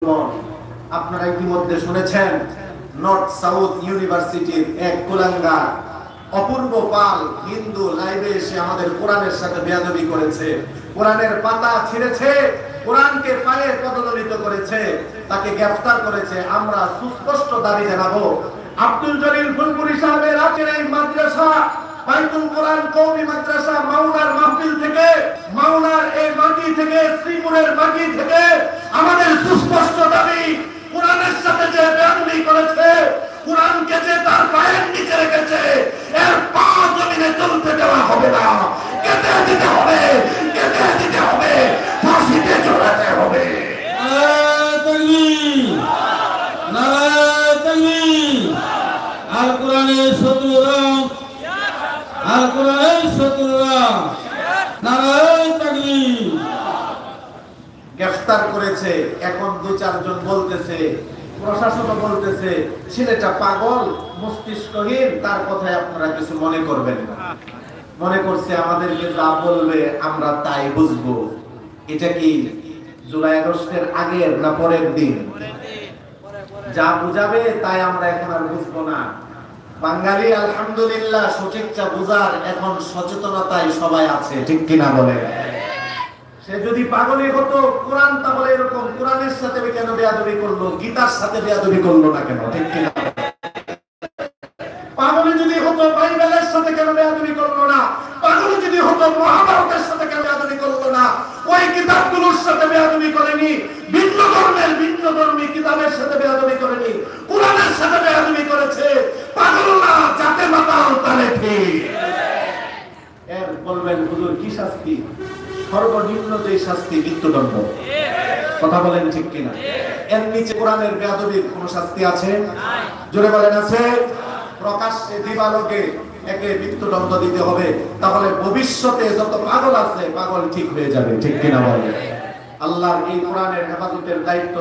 আপনারা ইতিমধ্যে শুনেছেন নর্থ সাউথ ইউনিভার্সিটির এক কুলাঙ্গার অপূর্ব পাল হিন্দু লাইভে এসে আমাদের কোরআনের সাথে বেয়াদবি করেছে, কোরআনের পাতা ছিঁড়েছে, কোরআনকে পায়ে পদদলিত করেছে, তাকে গ্রেফতার করেছে। আমরা সুস্পষ্ট দাবি জানাবো, আব্দুল জলিল ফুলপুরি সাহেবের আজকের এই মাদ্রাসা বাইতুল কোরআন কওমি মাদ্রাসা মাওনার মাহফিল থেকে, মাওনার এই মাটি থেকে, শ্রীপুরের মাটি থেকে আমাদের সুস্পষ্ট দাবি, কোরআনের সাথে যে বেয়াদবি করেছে, কোরআনকে যে তার পায়ের নিচে রেখেছে, এর পা জমিনে চলতে দেওয়া হবে না, কেটে দিতে হবে, কেটে দিতে হবে, ফাঁসিতে ঝোলাতে হবে। আল কোরআনের শত্রুরা, আল কোরআনের শত্রুরা, নারায়ে তাকবীর। গ্রেফতার করেছে। এখন দু চারজন বলতেছে, প্রশাসন বলতেছে ছেলেটা পাগল, মস্তিষ্কহীন, তার কথায় আপনারা কিছু মনে করবেন না। মনে করছে আমাদেরকে যা বলবে আমরা তাই বুঝবো। এটা কি জুলাই আগস্টের আগের না পরের দিন? যা বুঝাবে তাই আমরা এখন আর বুঝবো না। বাঙালি আলহামদুলিল্লাহ সঠিকটা বুঝার এখন সচেতনতায় সবাই আছে, ঠিক কিনা বলে? সে যদি পাগলই হতো, কোরআন তাহলে এরকম কোরআনের সাথে কেন বেয়াদবি করলো, গীতার সাথে বেয়াদবি করলো না কেন, ঠিক কিনা? পাগলই যদি হতো বাইবেলের সাথে কেন বেয়াদবি করলো না, পাগলই যদি হতো মহাভারতের সাথে কেন বেয়াদবি করলো না, ওই কিতাবগুলোর সাথে বেয়াদবি করেনি, ভিন্ন ধর্মের ভিন্ন ধর্মী কিতাবের সাথে বেয়াদবি করেনি, কোরআনের সাথে বেয়াদবি করেছে। পাগল না, যাতে মাতাল তালে ঠিক। এর বলবেন হুজুর কি শাস্তি? সর্বনিম্ন যে শাস্তি মৃত্যুদণ্ড। কথা বলেন ঠিক কিনা? এর নিচে কোরআনের বেয়াদবির কোন শাস্তি আছে? জোরে বলেন আছে? প্রকাশ্যে দিবালোকে একে মৃত্যুদণ্ড দিতে হবে, তাহলে ভবিষ্যতে যত পাগল আছে পাগল ঠিক হয়ে যাবে, ঠিক কিনা বলেন? আল্লাহর এই কোরআনের হেফাজতের দায়িত্ব